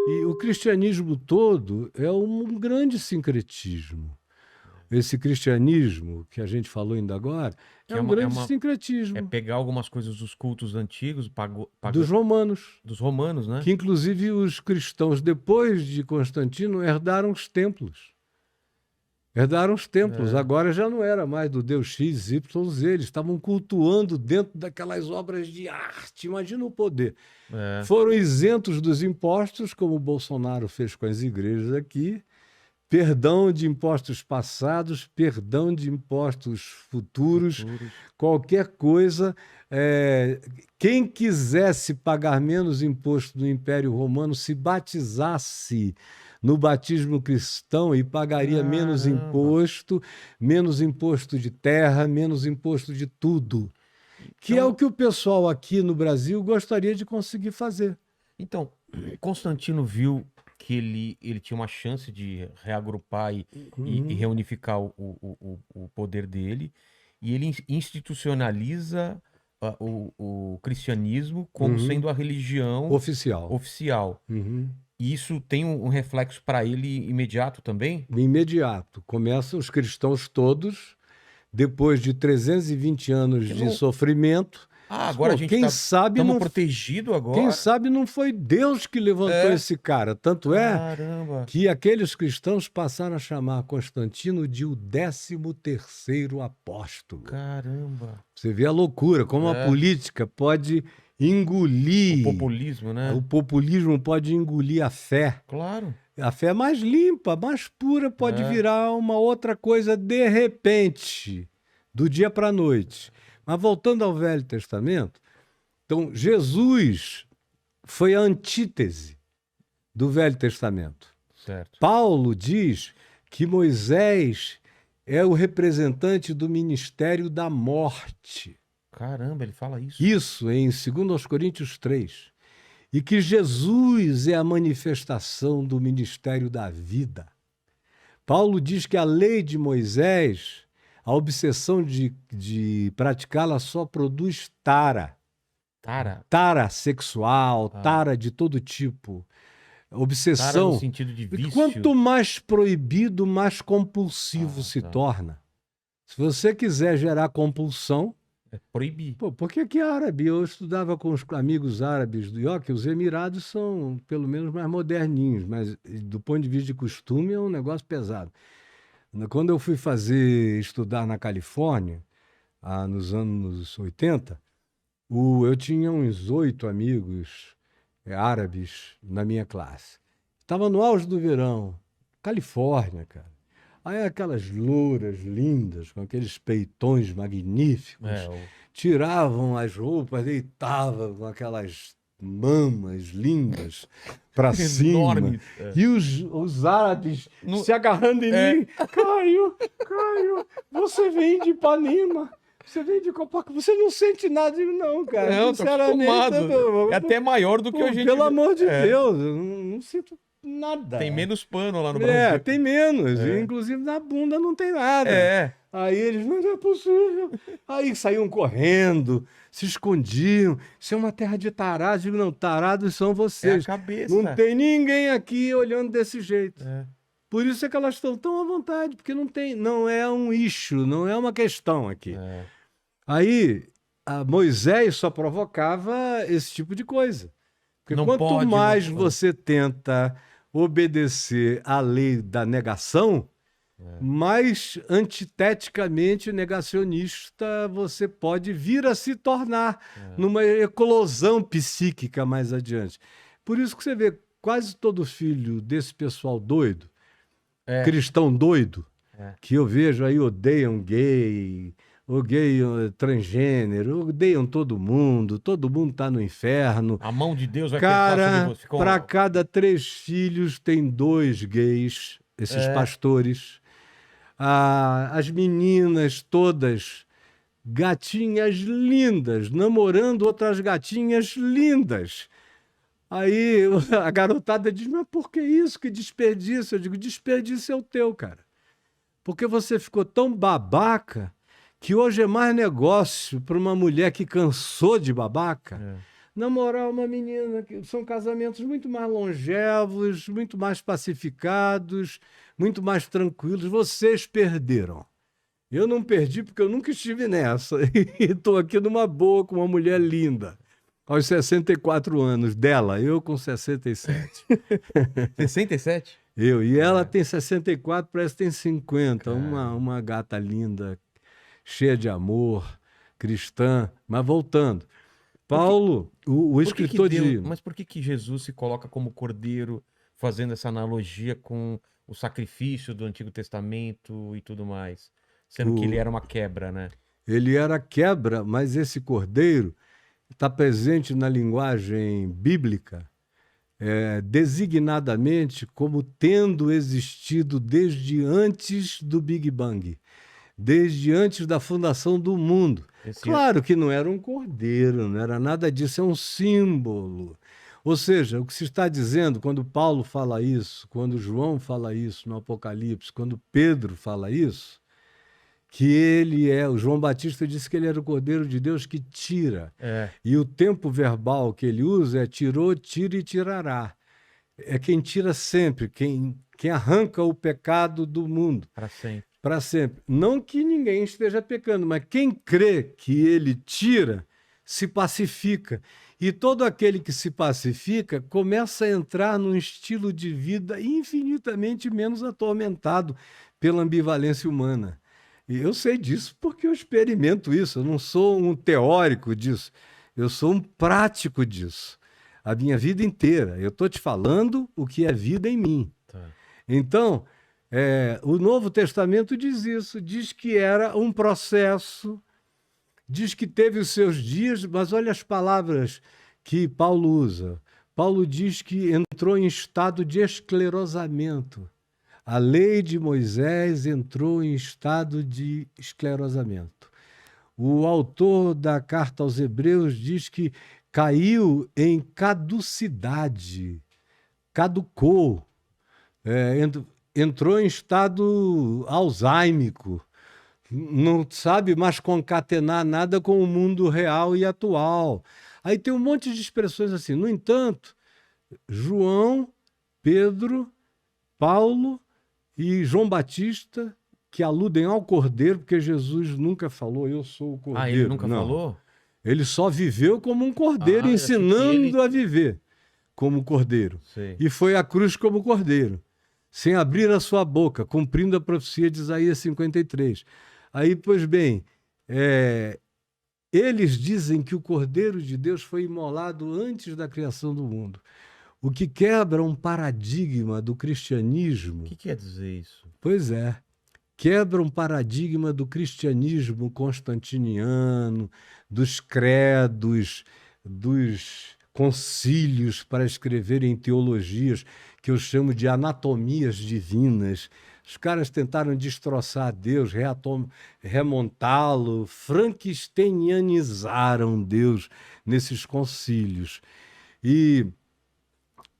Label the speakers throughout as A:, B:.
A: E o cristianismo todo é um grande sincretismo. Esse cristianismo que a gente falou ainda agora
B: Que
A: é um grande
B: é
A: sincretismo
B: pegar algumas coisas dos cultos antigos,
A: dos romanos,
B: dos romanos, né?
A: que inclusive os cristãos, depois de Constantino, herdaram os templos. Herdaram os templos.
B: É,
A: Agora já não era mais do Deus X, Y, Z. Eles estavam cultuando dentro daquelas obras de arte. Imagina o poder.
B: é.
A: Foram isentos dos impostos, como o Bolsonaro fez com as igrejas aqui. Perdão de impostos passados, perdão de impostos futuros,
B: Futuros.
A: qualquer coisa. Quem quisesse pagar menos imposto no Império Romano, se batizasse no batismo cristão e pagaria
B: Caramba.
A: menos imposto de terra, menos imposto de tudo, que é o
B: Então,
A: que o pessoal aqui no Brasil gostaria de conseguir fazer.
B: então, Constantino viu que ele tinha uma chance de reagrupar e
A: Uhum,
B: reunificar o poder dele, e ele institucionaliza o cristianismo como
A: uhum.
B: sendo a religião
A: Oficial.
B: oficial.
A: Uhum.
B: E isso tem um reflexo para ele imediato também?
A: Imediato. Começam os cristãos todos, depois de 320 anos
B: Que
A: de
B: não.
A: sofrimento.
B: Ah, agora a
A: Pô,
B: gente estamos protegidos
A: quem
B: agora?
A: sabe não foi Deus que levantou
B: É.
A: esse cara. Tanto é
B: Caramba.
A: que aqueles cristãos passaram a chamar Constantino de o 13º apóstolo.
B: Caramba.
A: Você vê a loucura, como a
B: É.
A: política pode
B: O
A: engolir,
B: populismo,
A: o
B: né?
A: populismo pode engolir a fé.
B: Claro.
A: A fé mais limpa, mais pura, pode
B: É.
A: virar uma outra coisa de repente, do dia para a noite. Mas voltando ao Velho Testamento, então Jesus foi a antítese do Velho Testamento.
B: Certo.
A: Paulo diz que Moisés é o representante do ministério da morte.
B: Caramba, ele fala isso.
A: Isso em 2 Coríntios 3. E que Jesus é a manifestação do ministério da vida. Paulo diz que a lei de Moisés, a obsessão de praticá-la só produz tara.
B: Tara.
A: Tara sexual,
B: Ah,
A: tara de todo tipo.
B: tara no
A: Obsessão.
B: sentido de vício.
A: Quanto mais proibido, mais compulsivo
B: Ah,
A: se
B: tá.
A: torna. Se você quiser gerar compulsão,
B: É proibir.
A: pô, por que que árabe? Eu estudava com os amigos árabes do IOC, os Emirados são pelo menos mais moderninhos, mas do ponto de vista de costume é um negócio pesado. Quando eu fui estudar na Califórnia, nos anos 80, eu tinha uns 8 amigos árabes na minha classe. Estava no auge do verão, Califórnia, cara. Aí aquelas louras lindas, com aqueles peitões magníficos,
B: É,
A: tiravam as roupas, deitavam com aquelas mamas lindas para cima.
B: enorme. É.
A: E os árabes
B: No-
A: se agarrando em
B: É.
A: mim. Caio, você vem de Ipanema. Você vem de Copacabana, você não sente nada. Eu digo, não, cara,
B: Não, tô acostumado. É até maior do que a gente.
A: pelo amor de
B: É.
A: Deus, eu não sinto nada.
B: Tem menos pano lá no Brasil.
A: Tem menos.
B: É.
A: Inclusive na bunda não tem nada.
B: É.
A: Aí eles, não é possível. Aí saíam correndo, se escondiam. Isso é uma terra de tarados. Eu digo, não, tarados são
B: É a
A: vocês.
B: cabeça.
A: Não tem ninguém aqui olhando desse jeito.
B: É.
A: Por isso é que elas estão tão à vontade, porque não é um issue, não é uma questão aqui.
B: É.
A: Aí, Moisés só provocava esse tipo de coisa. Porque
B: Não
A: quanto
B: pode,
A: mais
B: não pode.
A: você tenta obedecer à lei da negação, mais antiteticamente negacionista você pode vir a se tornar numa eclosão psíquica mais adiante. Por isso que você vê quase todo filho desse pessoal doido,
B: É.
A: cristão doido,
B: É.
A: que eu vejo aí odeiam gay, odeiam transgênero, odeiam todo mundo está no inferno.
B: A mão de Deus vai pesar sobre
A: Cara,
B: você. Ficou...
A: para cada 3 filhos tem 2 gays, esses pastores. As meninas todas, gatinhas lindas, namorando outras gatinhas lindas. Aí a garotada diz, mas por que isso? Que desperdício? Eu digo, desperdício é o teu, cara. Porque você ficou tão babaca que hoje é mais negócio para uma mulher que cansou de babaca namorar uma menina. São casamentos muito mais longevos, muito mais pacificados, muito mais tranquilos. Vocês perderam. Eu não perdi porque eu nunca estive nessa. E estou aqui numa boa com uma mulher linda. Aos 64 anos dela, eu com 67.
B: 67?
A: Eu. E ela tem 64, parece que tem 50.
B: Caramba.
A: Uma gata linda, cheia de amor, cristã. Mas voltando. Paulo, o
B: Por que
A: escritor
B: que Deus,
A: de...
B: mas por que que Jesus se coloca como cordeiro, fazendo essa analogia com o sacrifício do Antigo Testamento e tudo mais? Sendo que ele
A: o-
B: era uma quebra, né?
A: Ele era quebra, mas esse cordeiro está presente na linguagem bíblica, designadamente como tendo existido desde antes do Big Bang, desde antes da fundação do mundo.
B: Esse
A: Claro que não era um cordeiro, não era nada disso, é um símbolo. Ou seja, o que se está dizendo quando Paulo fala isso, quando João fala isso no Apocalipse, quando Pedro fala isso, que ele o João Batista disse que ele era o Cordeiro de Deus que tira.
B: é,
A: E o tempo verbal que ele usa é tirou, tira e tirará. É quem tira sempre, quem arranca o pecado do mundo
B: para sempre.
A: para sempre. Não que ninguém esteja pecando, mas quem crê que ele tira, se pacifica. E todo aquele que se pacifica começa a entrar num estilo de vida infinitamente menos atormentado pela ambivalência humana. E eu sei disso porque eu experimento isso. Eu não sou um teórico disso, eu sou um prático disso. A minha vida inteira. Eu estou te falando o que é vida em mim.
B: Tá.
A: Então, o Novo Testamento diz isso, diz que era um processo, diz que teve os seus dias, mas olha as palavras que Paulo usa. Paulo diz que entrou em estado de esclerosamento. A lei de Moisés entrou em estado de esclerosamento. O autor da carta aos Hebreus diz que caiu em caducidade, caducou, entrou em estado alzheimico, não sabe mais concatenar nada com o mundo real e atual. Aí tem um monte de expressões assim. No entanto, João, Pedro, Paulo e João Batista, que aludem ao Cordeiro, porque Jesus nunca falou, eu sou o Cordeiro.
B: Ah, ele nunca
A: Não.
B: falou?
A: Ele só viveu como um cordeiro,
B: Ah, eu achei que
A: ensinando a viver como cordeiro.
B: Sei.
A: E foi à cruz como cordeiro, sem abrir a sua boca, cumprindo a profecia de Isaías 53. Aí, pois bem, eles dizem que o Cordeiro de Deus foi imolado antes da criação do mundo, o que quebra um paradigma do cristianismo.
B: O que quer dizer isso?
A: Pois é, quebra um paradigma do cristianismo constantiniano, dos credos, dos concílios para escreverem teologias que eu chamo de anatomias divinas. Os caras tentaram destroçar Deus, remontá-lo, frankensteinianizaram Deus nesses concílios.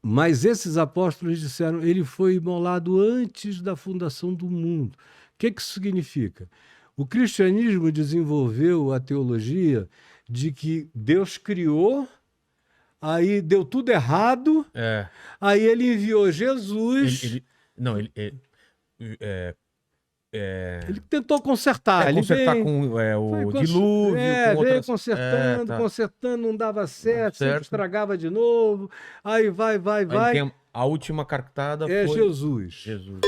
A: Mas esses apóstolos disseram, ele foi imolado antes da fundação do mundo. O que isso significa? O cristianismo desenvolveu a teologia de que Deus criou, aí deu tudo errado, aí ele enviou Jesus. Ele tentou consertar. Ele
B: consertar
A: veio,
B: com o
A: foi
B: dilúvio, com
A: veio
B: outras...
A: consertando, consertando, não dava certo, sempre
B: certo.
A: estragava de novo. Aí vai.
B: Aí tem a última cartada
A: É
B: foi
A: Jesus.
B: Jesus.